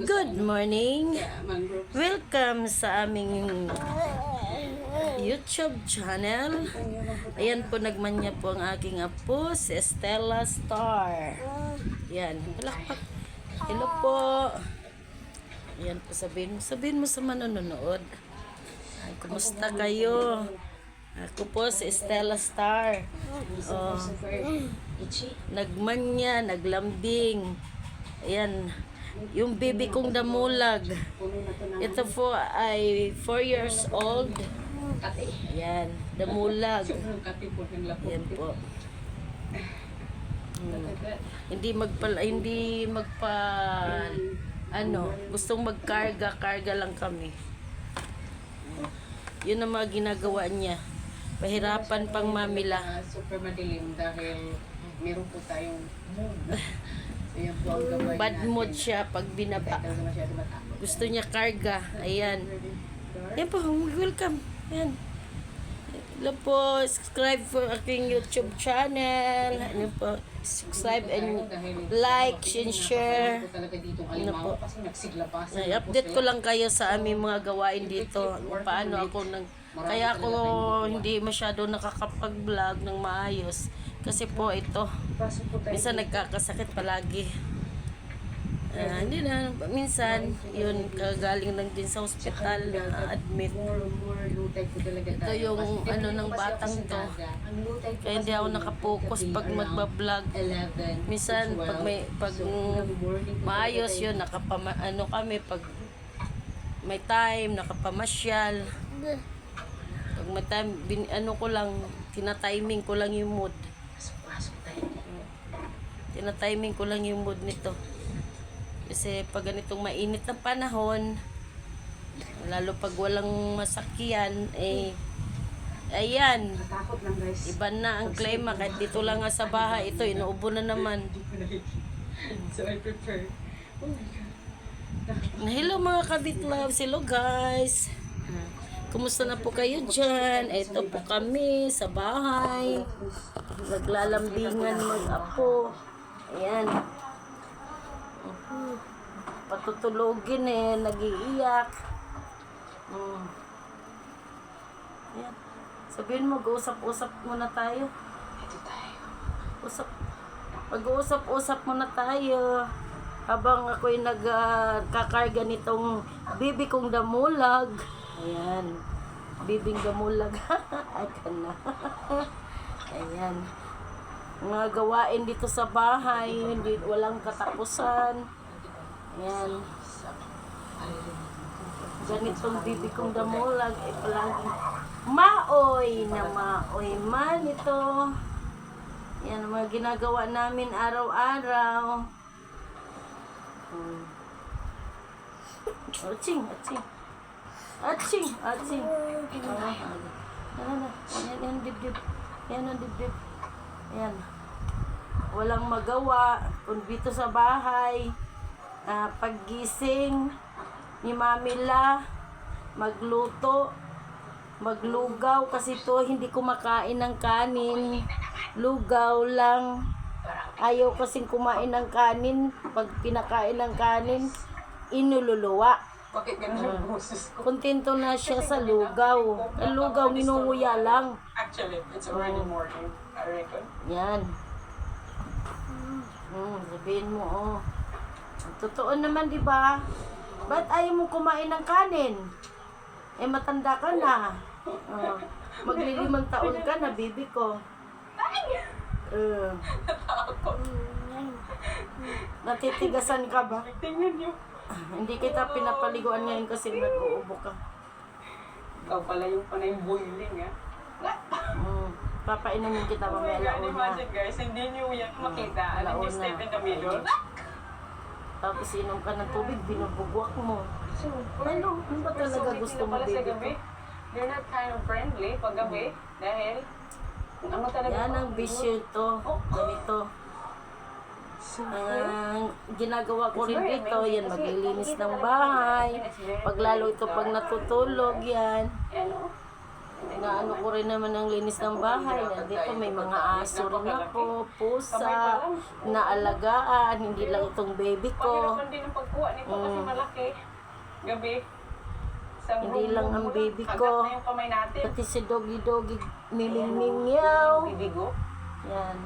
Good morning! Welcome sa aming YouTube channel. Ayan po, nagmanya po ang aking apo, si Stella Star. Ayan, palakpak. Hello po. Ayan po, sabihin mo sa manonood. Ay, kumusta kayo? Ako po si Stella Star. Oh, nagmanya, naglambing. Ayan, yung baby kong damulag. Ito po ay 4 years old. Ayan, damulag. Ayan po. Hindi magpa gustong magkarga lang kami. Yun ang mga ginagawa niya. Pahirapan pang mamila. Super madilim dahil meron po tayong bad mood siya pag binaba. Gusto niya karga. Ayan. Yan po, welcome. Ayan. Hello po, subscribe for aking YouTube channel. Ano po, subscribe and like and share. Ano po. I-update ko lang kayo sa aming mga gawain dito. Paano ako kaya ako hindi masyado nakakapag-vlog ng maayos. Kasi po ito, minsan nagkakasakit palagi. Hindi na, minsan, yun, kagaling lang din sa hospital na admit. Ito yung ng batang to. Kaya hindi ako nakapokus pag magbablog. Minsan, pag maayos yun, kami, pag may time, nakapamasyal. Pag may time, tinatiming ko lang yung mood. Tinatiming ko lang yung mood nito. Kasi pag ganitong mainit na panahon, lalo pag walang masakyan, ayan, iba na ang klima. Kahit dito lang nga sa bahay, ito, inuubo na naman. So I prefer. Oh my God. Hello mga kabitloves, hello guys. Kumusta na po kayo dyan? Ito po kami sa bahay. Naglalambingan mag-apo. Ayan. Patutulogin nag-iiyak. Ayan. Sabihin mo, mag-usap-usap muna tayo. Ito tayo. Mag-uusap-usap muna tayo. Habang ako'y nagkakarga nitong bibi kong damulag. Ayan. Bibing damulag. Ayan na. Ayan. Mga gawain dito sa bahay, walang katapusan. Ayan. Ganitong bibi kong damulag ay palagi maoy man ito. Yan mga ginagawa namin araw-araw. Aching. Yan dibdib. Yan. Walang magawa. Kung dito sa bahay, paggising ni Mamila, magluto, maglugaw kasi to hindi kumakain ng kanin. Lugaw lang. Ayaw kasing kumain ng kanin. Pag pinakain ng kanin, inululuwa. Bakit ganun ang boses ko? Kontento na siya sa lugaw. Ang lugaw, ninunguya lang. Actually, it's already morning. I reckon. Yan. Sabihin mo, totoo naman, di ba? Ba't ayaw mo kumain ng kanin? Matanda ka na. Maglilimang taon ka na, bibi ko. Natitigasan ka ba? Tingnan niyo. Hindi kita pinapaliguan ngayon kasi nag-uubo ka. Ikaw pala yung panay boiling, ha? Papainumin kita mamaya launa. Imagine guys, hindi niyo yan makita. Alam niyo, step in the middle. Tapos inom ka ng tubig, binubugwak mo. Ano ba talaga gusto mo, baby? They're not kind of friendly pag gabi. Dahil, ano talaga? Yan ang bisyo to. Ganito. Ginagawa ko rin dito, yan, maglilinis ng bahay. Paglalo ito pag natutulog, yan. Naano ko rin naman ang linis ng bahay. Dito may mga aso rin ako, pusa, naalagaan, hindi lang itong baby ko. Pahirapan din ang pagkuha nito kasi malaki. Gabi. Sa Hindi lang ang baby Kagat ko. na yung kamay natin. Pati si Doggy Miming-mingyaw. Bibigo. Yan.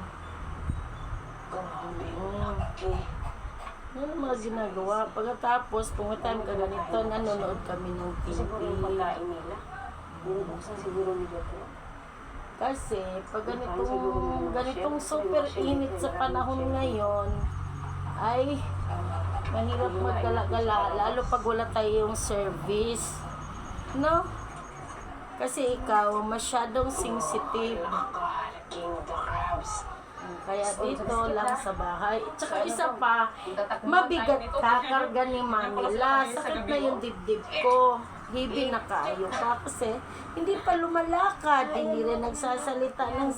Yan ang mga ginagawa. Pagkatapos, pumuntahan ka ganito, nanonood kami ng Siguro yung TV. pagkain nila. Binubuksan siguro nila po. Kasi, pag ganitong super init sa panahon ngayon, ay mahirap magdala-gala, lalo pag wala tayong service. No? Kasi ikaw, masyadong sensitive. King of the crabs. Kaya dito lang sa bahay. Tsaka isa pa, mabigat ka, karga ni Manila. Sakit na yung dibdib ko. Hibi na kayo ka kasi hindi pa lumalakad. Hindi rin nagsasalita ng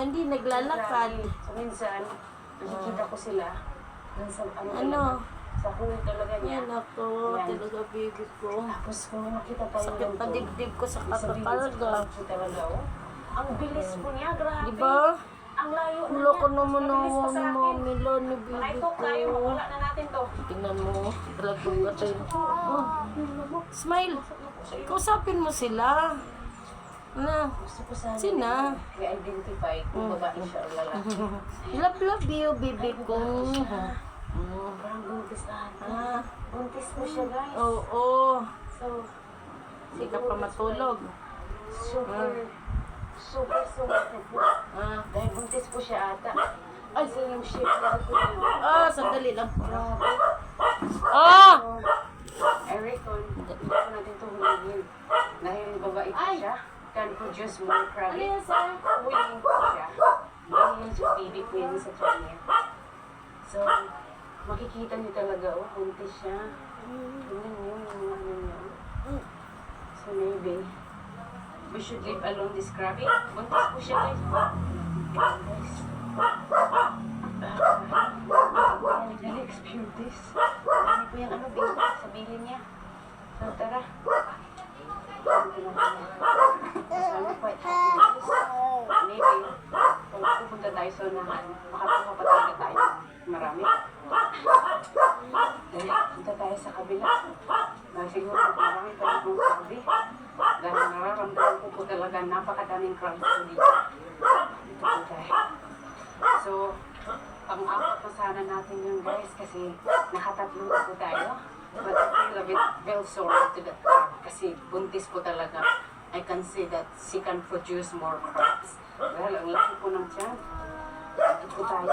hindi naglalakad. So minsan, nakikita ko sila. Sa sa huli talaga niya. Yan ako, talaga baby ko. Tapos kung may makita tayo Sakit pa dibdib ko sa kakakarga. talaga, oh. Ang bilis po niya, grabe. Diba? Ang layo na Wala ko niya. naman Ang bilis pa sa ang akin. mamila ni baby Ito tayo, ko. wala na natin to. Tingnan mo, talagang gatay. Oh, smile. Kausapin mo sila. Na, Gusto ko sana sina? i-identify kung babae siya o lalaki. Love you, baby ko. Parang buntis na. Ah, Buntis po siya, guys. oo. So, Hindi ka pa matulog. super po. Ah, Dahil buntis po siya ata. Ay, so yung shape na ito. sandali lang. Grabe. Ah! I reckon, hindi ko natin ito hulagin. Dahil babae po siya, can produce more crab. Willing po siya. Dahil sa baby po yan sa kanya. So, makikita niyo talaga, oh, buntis siya. Tingnan niyo yung mga ano niya. So, maybe, we should leave alone this crabby. Buntis po siya, guys. Guys. Alex, pure this. Ano po yung ano, sabihin niya. So, tara. So, I'm quite happy with this. Maybe, pag pupunta tayo sa unahan, makakuha pa talaga tayo. Marami. Dahil punta tayo sa kabila. Dahil siguro marami pa rin mga krabi. Dahil nararamdaman ko po talaga napakadaming krabi po dito. Dito po tayo. So, pang-apat na sana natin yun, guys, kasi nakatatlo na po tayo. But I feel a bit well sorry to that crab kasi buntis po talaga. I can see that she can produce more crabs. Dahil ang laki po ng tiyan. Dito po tayo.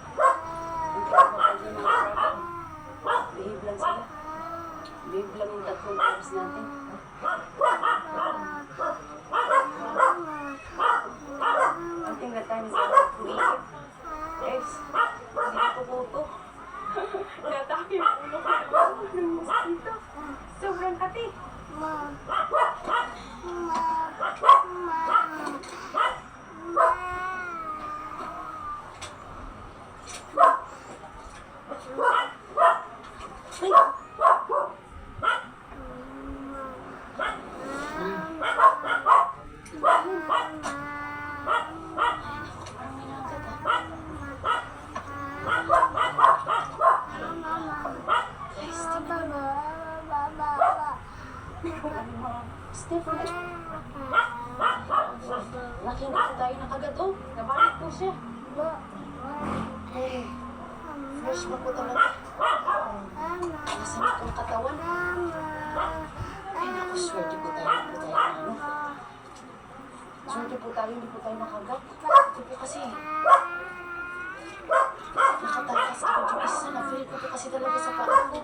Sobrang hali na kami. Behave lang sila. Behave lang yung tatlong crabs natin. I think the time is about to eat. Guys, hindi ko puto. Natake yung ulo ko ng mosquito. Sobrang kati. Stephanie, nakita tayo ng agad. Oh, nabalik po siya. Hey, fresh pa po talaga. Nasanit ang katawan. Ay, naku, swerte po tayo. Swerte po tayo, hindi po tayo nakagat. Ito po kasi, nakatakas agad yung isa. Na-feel ko po kasi talaga sa paa ko.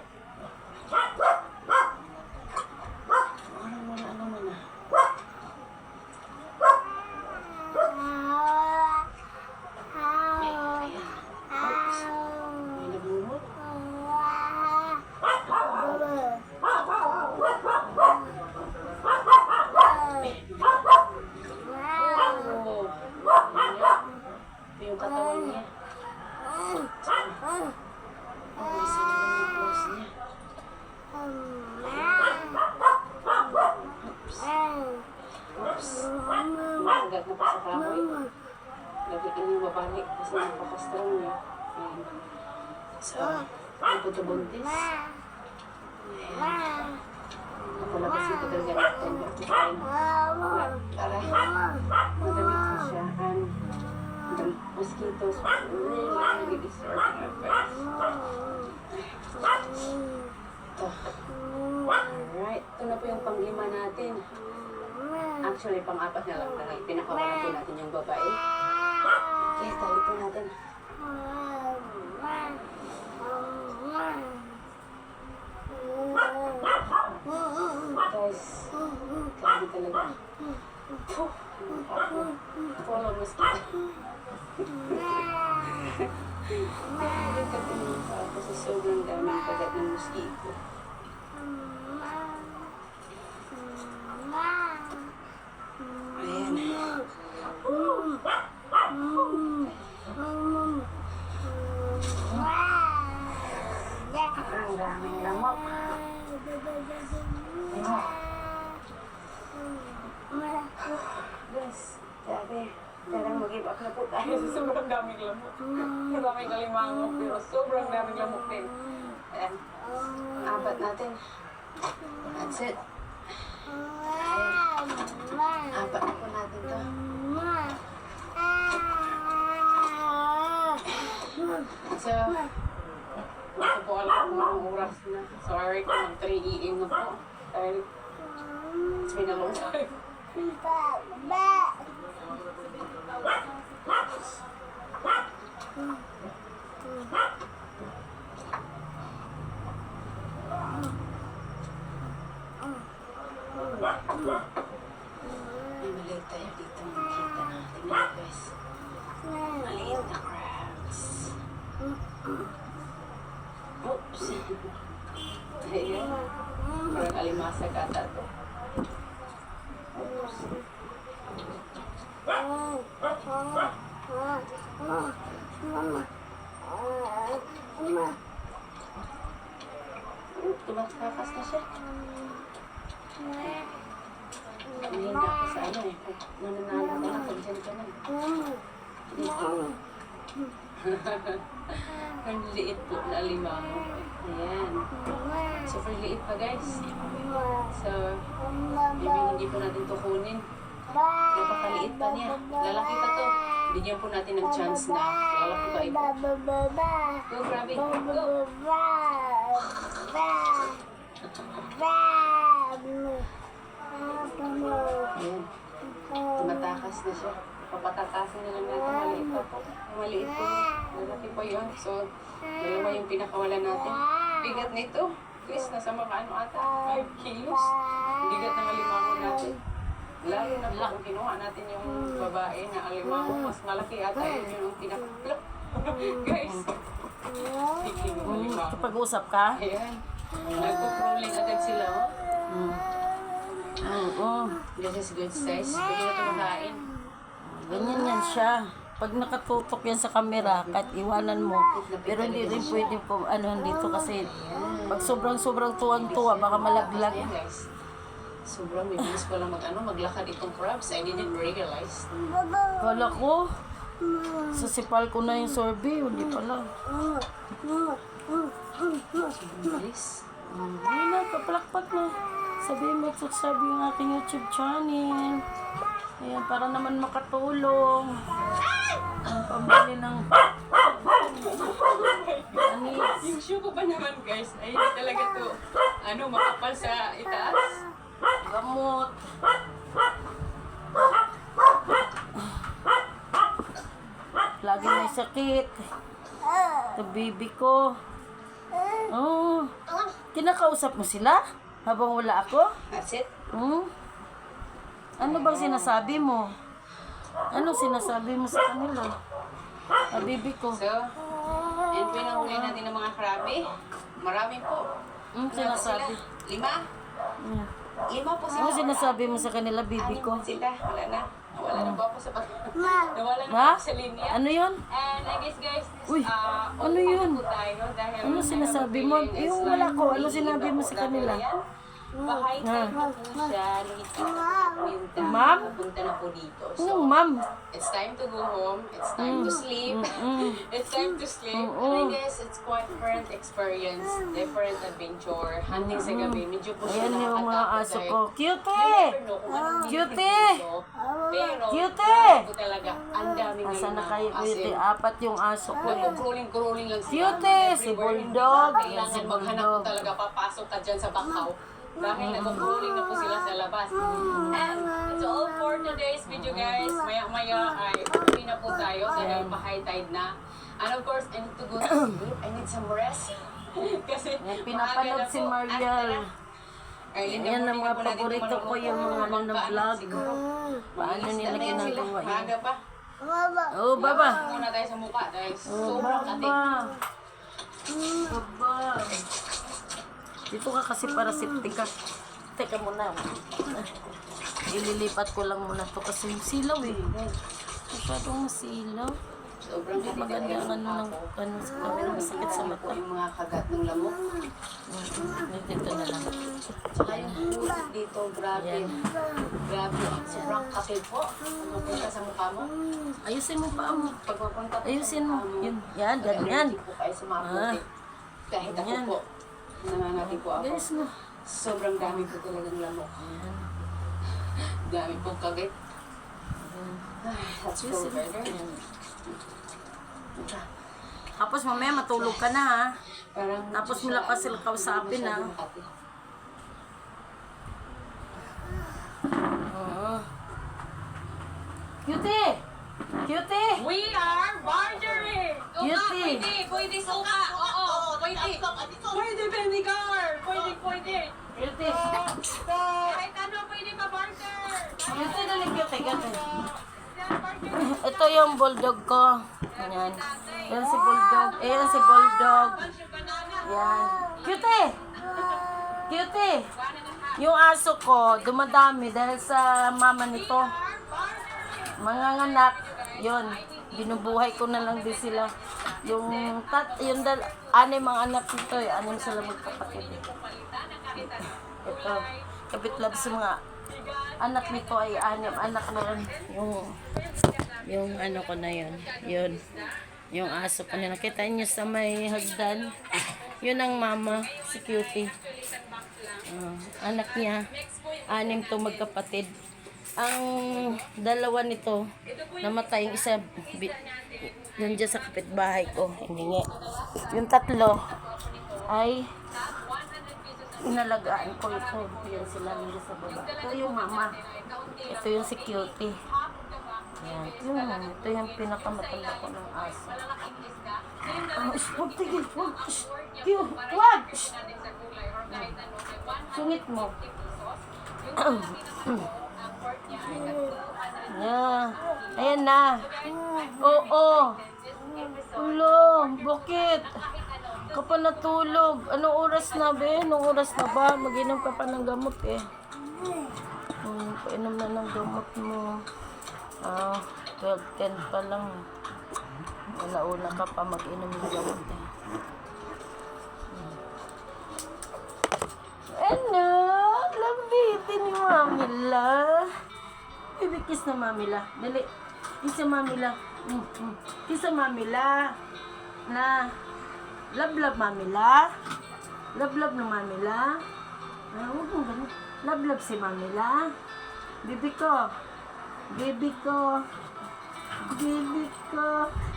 Ano So, hindi po ito buntis. Ayan. Napalabasin ko talaga natin. Para magamit mo siya. And the mosquitoes really disturbing our face. Ito. Alright. Ito na po yung pang-5 natin. Actually, pang-4 na lang. Dahil pinakawalan po natin yung babae. Okay, tali po natin. Guys, grabe talaga. Full of mosquito. Grabe ka tingin pa kasi sobrang daming kagat ng mosquito. Ayan. Ang daming lamok. Guys, grabe. Tarang mag-give up na po tayo sa sobrang daming lamok. Maraming alimango, pero sobrang daming lamok din. Ayan. 4 natin. That's it. Ayan. 4 na po natin to. So, hindi ko po alam kung anong oras na. Sorry kung mag 3 AM na po. Dahil it's been a long time. May maliit tayo dito. Makita natin na guys. Maliit na crabs. Oops. Ayan. Parang alimasag ata to. Oops. Tumatakas na siya. Mahina ko sa ano eh. Nananalo ka na pag dyan ka na. Ang liit po na alimango. Ayan. Super liit pa guys. So, maybe hindi po natin to kunin. Napakaliit pa niya. Lalaki pa to. Bigyan po natin ng chance na lalaki pa iba. Go, grabe. Go. Ayan. Tumatakas na siya. Papatakasin na lang natin. Maliit pa po. Maliit po. Lalaki pa yun. So, 2 yung pinakawalan natin. Bigat nito. Chris, nasa mga ano ata? 5 kilos. Bigat ng alimango natin. Lalo na po kung kinuha natin yung babae na alimango. Mas malaki ata yun yung pinakawalan. Guys. Speaking of alimango. Kapag-usap ka? Ayan. Nagpo-crawling agad sila. Oo. This is good size. Pwede na ito makain. Ganyan yan siya. Pag nakatutok yan sa camera, kahit iwanan mo. Pero hindi rin pwede po, dito kasi pag sobrang tuwang-tuwa, baka malaglag. Ayan guys. Sobrang bibilis ko lang maglakad itong crabs. I didn't realize. Kala ko, sasipal ko na yung sorbet, hindi pala. Bilis. Hindi na, kapalakpak na. Sabihin mo, subscribe yung aking YouTube channel. Ayan, para naman makatulong. Ang pambili ng anis. Yung shoe ko pa naman guys, ay hindi talaga to makapal sa itaas. Gamot. Lagi may sakit. Ito baby ko. Oh. Kinakausap mo sila? Habang wala ako? That's it. Ano bang sinasabi mo? Ano sinasabi mo sa kanila? Baby ko. So, and pinahuli natin ng mga krabi. Marami po. Sinasabi. 5? 5 po sila. Ano sinasabi mo sa kanila, baby ko? Sila, wala na. Nawala na po ako sa nawala na Ha? po sa linya. Ano yun? And I guess guys, Uy, ano yun? po tayo dahil Ano sinasabi mo? Yung wala ko, ano sinabi mo sa kanila? Bahay time na po siya. Winter. Ma'am? Pupunta na po dito. Anong ma'am? It's time to go home. It's time to sleep. It's time to sleep. And I guess it's quite different experience, different adventure. Hunting sa gabi, medyo po siya Ayan yung mga nakakatakot aso dahil ko. Cutie! never know kung anong Cutie! meeting dito. Pero, Cutie! po talaga, ang dami Asan na ngayon kayo, as Cutie? in, Apat yung aso ko. nagko-crawling lang sila. Cutie! Si Everywhere. Bulldog! Kailangan Yan si maghanap Bulldog. ko talaga, papasok ka dyan sa bakaw. Dahil nagko-crawling na po sila sa labas. And it's all for today's video, guys. Maya-maya ay uwi na po tayo dahil pa-high tide na. And of course, I need to go to sleep. I need some rest. Kasi Yan, pinapanood si Mariel. Yan ang mga paborito ko, yung mga vlog. Paano nila ginagawa yun? Maaga pa. Oh, baba. Muna tayo sa mukha dahil Oh, sobrang katik. baba. Baba. Dito ka kasi para safety ka. Teka muna. Ililipat ko lang muna to kasi yung silaw eh. Masyadong masilaw. Sobrang Hindi katik. maganda ang ano sa camera. Masakit sa mata. Yung mga kagat ng lamok. Dito na lang. Tsaka yung putik dito, grabe. Grabe. Sobrang kapil po. Pupunta sa mukha mo. Ayusin mo pa mo. Pagpapunta po Ayusin sa mo. mukha mo. Yun. Yan, ganyan. Allergic po kayo sa mga putik. Kahit ako Ganyan. po. Nangangati po ako. Guys, no. Sobrang dami po talagang lamok. Yan. Dami po kagit. Ay, that's so Ayusin mo. better. Yan. Tapos mamaya matulog ka na ha. Parang Tapos mula pa sila kausapin ha. Oo. Cutie! Cutie! We are Marjorie! Cutie! Pwede suka! Oo, pwede! Pwede vinegar! Pwede! Cutie! Kahit ano, pwede pa-barter! Cutie, dali cutie. Cutie. Ito yung bulldog ko. Ayan. Yan si bulldog. Ayan si bulldog. Yan. Cutie! Cutie! Yung aso ko, dumadami dahil sa mama nito. Manganganak. Yun. Binubuhay ko na lang din sila. Yung anim ang anak nito eh. Anim sila magkapatid. Ito. Kapitlab sa mga anak nito ay anim anak na rin. Yung ano ko na yun. Yun. Yung aso ko na nakita niyo sa may hagdan. Yun ang mama, si Cutie. Anak niya, anim to magkapatid. Ang dalawa nito, namatay yung isa, nandiyan sa kapitbahay ko. Hindi nga. Yung tatlo, ay inalagaan ko ito. Yan sila nandiyan sa baba. Ito yung mama. Ito yung si Cutie. Yan. Ito yung pinakamatanda ko ng aso. Huwag tigil. Huwag! Sungit mo. Yeah. Ayan na. Oo. Ulo. Bakit? Ka pa natulog. Anong oras na be? Anong oras na ba? Mag-inom ka pa ng gamot eh. Painom na ng gamot mo. 12:10 pa lang. Una ka pa mag-inom ng gamot eh. Ano? Love baby ni Mamila. Baby kiss na Mamila. Dali. Kiss na Mamila. Kiss na Mamila. Na. Love Mamila. Love na Mamila. Huwag mong ganun. Love si Mamila. Baby ko. Baby ko. Baby ko.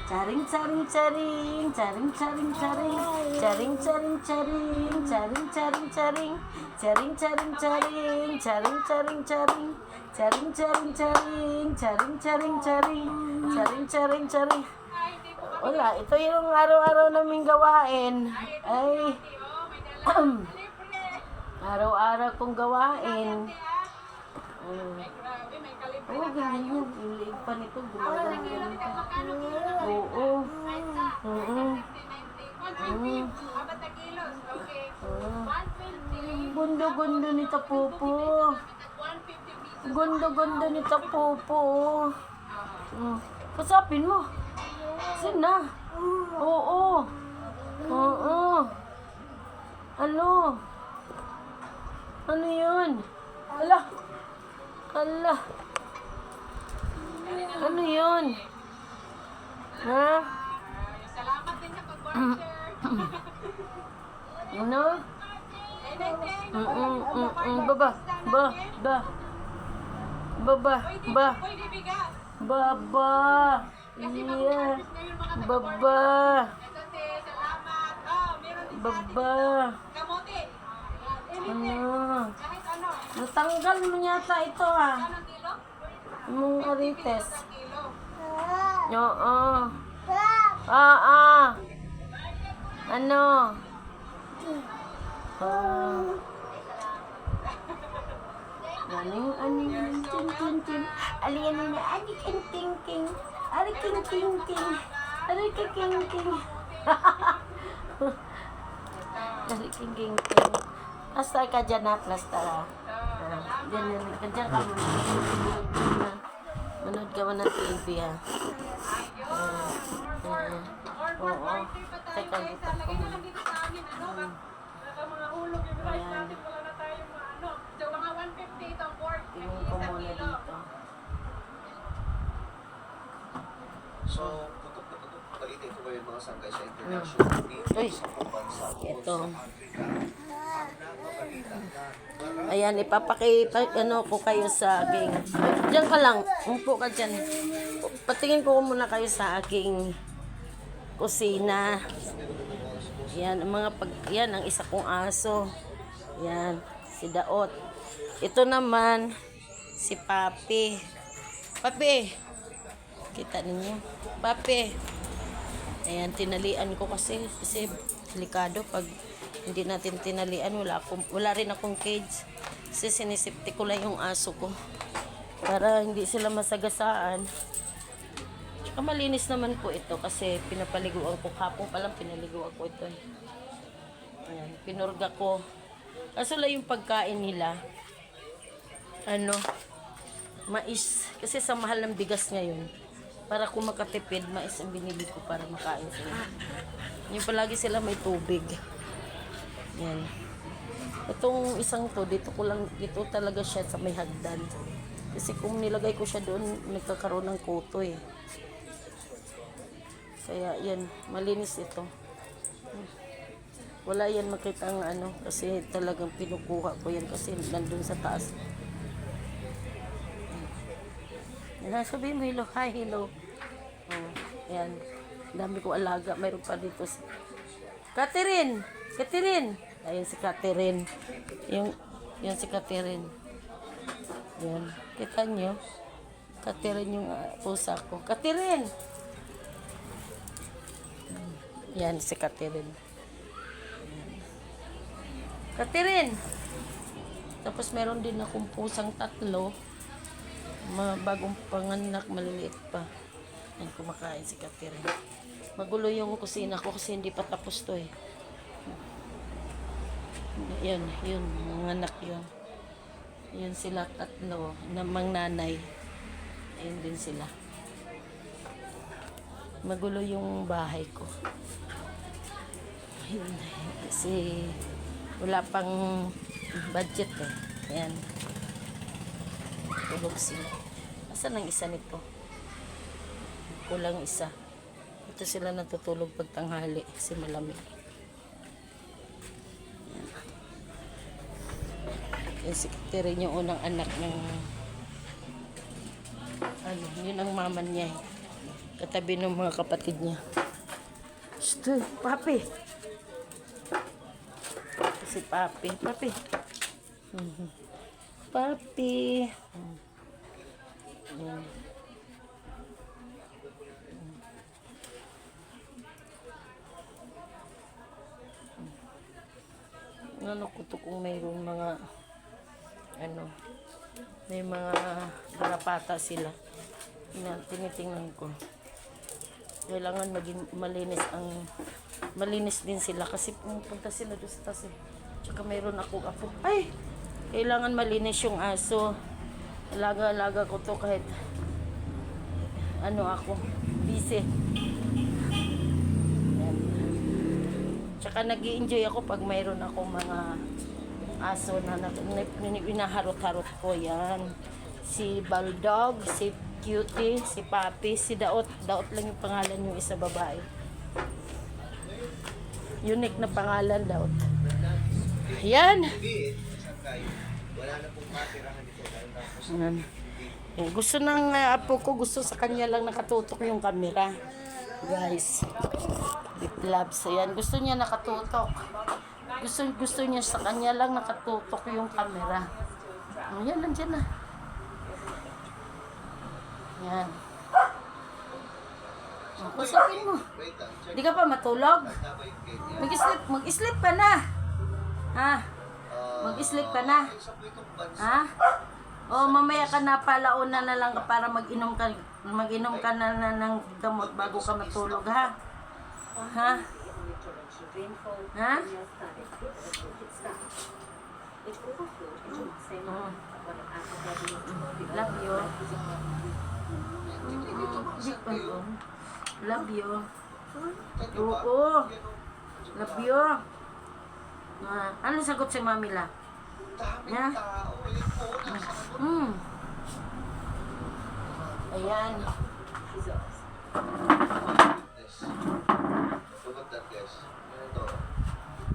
Charing charing charing. Charing charing charing. Charing charing charing. Charing charing charing. Charing charing charing. Charing charing charing. Charing charing charing. Charing charing charing. Charing charing charing. Wala, ito yung araw-araw naming gawain. Ay, araw-araw kong gawain. Oo, ganyan yun. Yung liig pa nito, gumagano-gano pa. Oo. Gundo-gundo nito, Popo. Gundo-gundo nito, Popo. Pasapin mo. Sina? Oo. Oo. Ano? Ano yun? Ala. Ala. Ano yun? Ha? Salamat din sa pag-voucher. Ano? Baba. Ba. Ba. Baba. Ba. Pwede bigas. Baba. Yeah. Baba. Kasi salamat. Oh, meron din Baba. kamote. Ano? Kahit ano. Natanggal mo yata ito ha. Anong kilo? Mong arites. Kilo. Oo. Ah. Ano? Aning tin tin. Aliyan na ani king king king. Ari king king king. Ari king king king. Ari king king king. Plaster ka dyan na, plaster ha. Diyan ka dyan ka mo. Manood ka mo ng TV ha. Oo. Teka, lipat ko mo. Dito sa amin, ano ba? Baka mga hulog yung rice natin, wala na tayong ano. So, mga 150 itong pork. Tingin ko muna dito. So, tutok balitin ko ba yung mga sangkay sa international dito Uy. sa bansa Ito. sa Africa. Ayan, ano ko kayo sa aking... Diyan ka lang. Umpo ka dyan. Patingin ko muna kayo sa aking kusina. Yan, yan ang isa kong aso. Yan, si Daot. Ito naman, si Papi. Papi! Kita ninyo. Papi! Ayan, tinalian ko kasi delikado pag hindi natin tinalian, wala rin akong cage. Kasi sinisipti ko lang yung aso ko para hindi sila masagasaan. Tsaka malinis naman po ito kasi pinapaliguan ko. Kapong pa lang pinaliguan ko ito. Ayan, pinurga ko. Kaso lang yung pagkain nila, mais. Kasi sa mahal ng bigas ngayon, para kung makatipid, mais ang binili ko para makain sila. Yung palagi sila may tubig. Yan. Itong isang to, dito talaga siya sa may hagdan. Kasi kung nilagay ko siya doon, nagkakaroon ng kuto eh. Kaya yan, malinis ito. Wala yan makita ang kasi talagang pinukuha ko yan kasi nandun sa taas. Yan, sabihin mo hello, hi, hello. Oh, yan. Dami ko alaga, mayroon pa dito. Catherine! Catherine! Ayun si Catherine. Yung si Catherine. Yan. Kita nyo? Catherine yung pusa ko. Catherine! Yan si Catherine. Catherine! Tapos meron din akong pusang 3. Mga bagong panganak, maliliit pa. Yan, kumakain si Catherine. Magulo yung kusina ko kasi hindi pa tapos to eh. Yun, mga anak yun. Yun sila 3, namang nanay. Ayun din sila. Magulo yung bahay ko. Ayun, kasi wala pang budget eh. Ayan. Tulog sila. Asan ang isa nito? Kulang isa. Ito sila natutulog pag tanghali kasi malamig. Yan si Catherine yung unang anak ng yun ang mama niya eh. Katabi ng mga kapatid niya. Shhh, Papi! Si Papi. Papi! Papi! Yan. Ano ko to kung mayroong mga may mga garapata sila na tinitingnan ko. Kailangan maging malinis din sila kasi pumunta sila doon sa taas eh. Tsaka mayroon akong apo. Ay! Kailangan malinis yung aso. Alaga-alaga ko to kahit ako, busy. Tsaka nag-i-enjoy ako pag mayroon akong mga aso na winaharot-harot ko. Yan. Si Baldog, si Cutie, si Papi, si Daot. Daot lang yung pangalan yung isa babae. Unique na pangalan, Daot. Yan. Hindi, sangkay. Wala na pong matirahan dito dahil tapos Yan. Eh, gusto ng apo ko, gusto sa kanya lang nakatutok yung camera. Guys. Deep Labs. Ayan. Gusto niya nakatutok. Gusto niya sa kanya lang nakatutok yung camera. Ayan, nandiyan na. Yan. Kusapin mo. wait lang, check Di ka pa matulog? na ba yung gate yan? Mag-sleep ka na. Ha? Mag-sleep ka na. Isa po itong bansa. Ha? O mamaya ka na palauna na lang para mag-inom ka na ng gamot bago ka matulog, ha? Ha? Ha? Love you. Love you. Oo. Love you. Ano sagot si Mamila? Daming Yeah. tao. Yung phone, nasa Ayan. Yes. Look at that, guys. Ano to?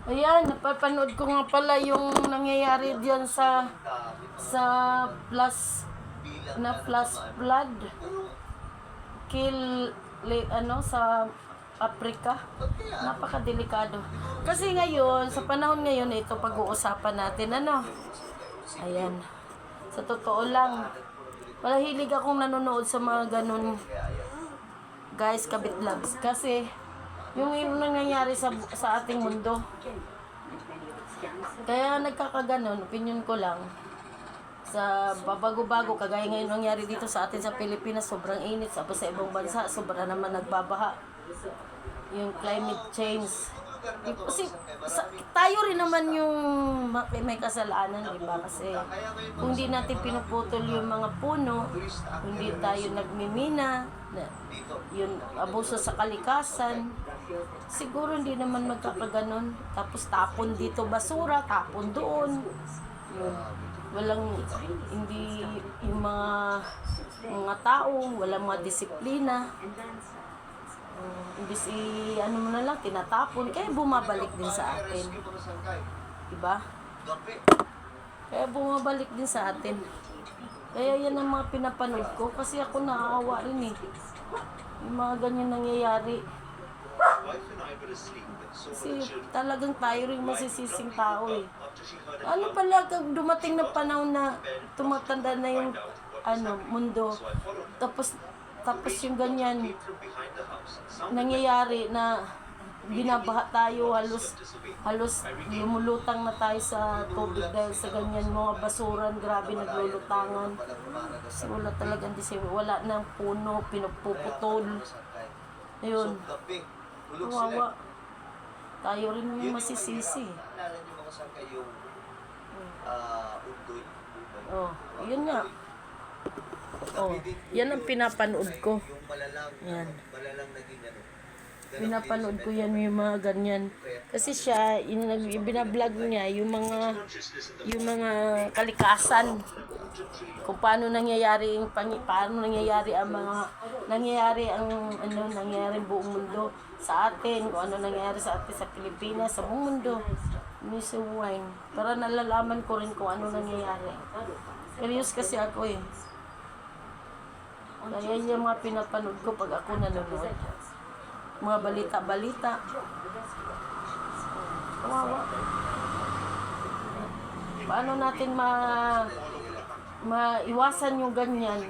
Ayan, napapanood ko nga pala yung nangyayari diyan sa plus flood sa Africa. Napakadelikado. Kasi ngayon, sa panahon ngayon ito pag-uusapan natin Ayan. Sa totoo lang, mahilig akong nanonood sa mga ganun guys, kabit labs. Kasi yung nangyayari sa ating mundo. Kaya nagkakaganon, opinion ko lang. Sa bago-bago, kagaya ngayon nangyari dito sa atin sa Pilipinas, sobrang init. Sa ibang bansa, sobra naman nagbabaha. Yung climate change. Kasi tayo rin naman yung may kasalanan, di ba? Kasi kung di natin pinuputol yung mga puno, kung di tayo nagmimina, yung abuso sa kalikasan, siguro hindi naman magkakaganon. Tapos tapon dito basura, tapon doon. Yun. Hindi yung mga tao, walang mga disiplina. Imbis mo na lang, tinatapon, kaya bumabalik din sa atin. Diba? Kaya bumabalik din sa atin. Kaya yan ang mga pinapanood ko, kasi ako naaawa rin yung mga ganyan nangyayari. Kasi talagang tayo rin masisising tao Ano pala, dumating na panahon na tumatanda na yung mundo. Tapos yung ganyan nangyayari na binabaha tayo, halos lumulutang na tayo sa tubig dahil sa ganyan mga basuran, grabe naglulutangan. Kasi wala talagang wala nang puno, pinupuputol. Ayun. Kawawa. Tayo rin yung masisisi. Naalala niyo mga sangkay yung undoy? Oh, yun nga. Oh, yan ang pinapanood ko. Yung malalang naging Pinapanood ko yan yung mga ganyan. Kasi siya, binablog niya yung mga kalikasan. Kung paano nangyayari nangyayari buong mundo sa atin, kung ano nangyayari sa atin sa Pilipinas, sa buong mundo. Miss Wine. Para nalalaman ko rin kung ano nangyayari. Curious kasi ako Kaya yung mga pinapanood ko pag ako nanonood. Mga balita-balita. Kawawa. Paano natin maiwasan yung ganyan?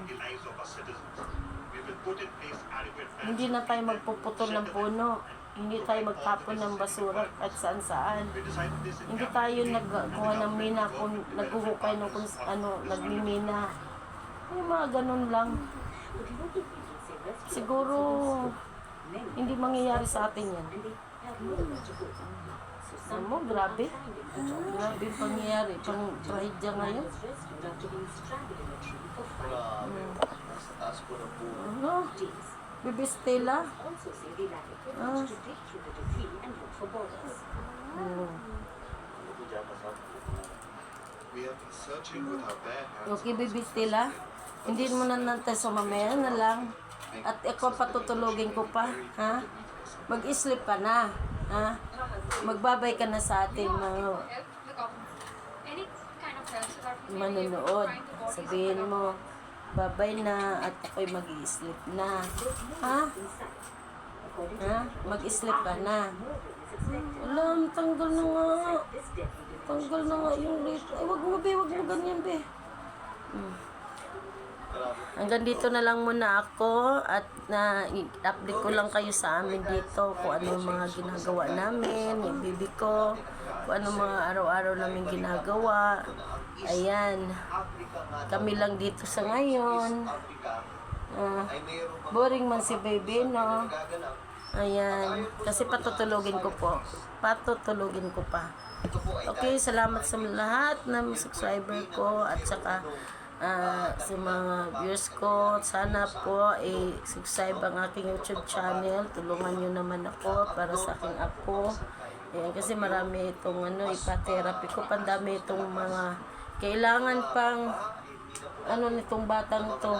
Hindi na tayo magpuputol ng puno. Hindi tayo magtapon ng basura at saan-saan. Hindi tayo nagkuha ng mina kung naghuhukay ng nagmimina. Yung mga ganun lang. Siguro hindi mangyayari sa atin yan. Grabe. Grabe yung pangyayari. Pang-trahedya ngayon. nasa taas po ng puno. Bibi Stella. We have been searching with our bare hands. Okay, baby Stella. Hindi mo na nantay sa mamaya na lang. At ako patutulogin ko pa. Ha? Mag-sleep ka na. Ha? Magbabay ka na sa atin mga manonood. Sabihin mo, babay na at ako'y mag-i-sleep na. Ha? Ha? Mag-sleep ka na. Alam, tanggal na nga. Tanggal na nga yung rate. Ay, wag mo ganyan, be. Hanggang dito na lang muna ako at na-update ko lang kayo sa amin dito kung ano yung mga ginagawa namin, yung bibi ko, kung ano mga araw-araw namin ginagawa. Ayan. Kami lang dito sa ngayon. Boring man si baby, no? Ayan. Kasi patutulogin ko po. Patutulogin ko pa. Okay, salamat sa lahat ng subscriber ko at saka sa mga viewers ko. Sana po subscribe ang aking YouTube channel. Tulungan nyo naman ako para sa aking apo. Ayan, kasi marami itong ipa-therapy ko. Pandami itong mga kailangan pang nitong batang to.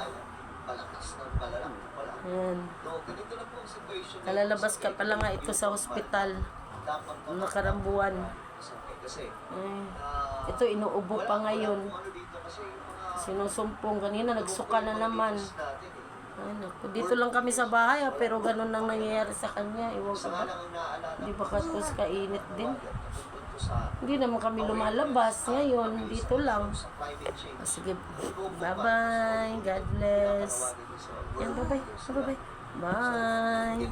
Ayan. Kalalabas ka pala nga ito sa hospital. Nakarambuan. Ito inuubo pa ngayon. Sinusumpong kanina, nagsuka na naman. Ay, naku. Dito lang kami sa bahay, pero ganun lang nangyayari sa kanya. Iwan ko ba? Hindi ba katos kainit din? Hindi naman kami lumalabas ngayon. Dito lang. Sige. Bye-bye. God bless. Yan, bye-bye. Bye-bye. Bye.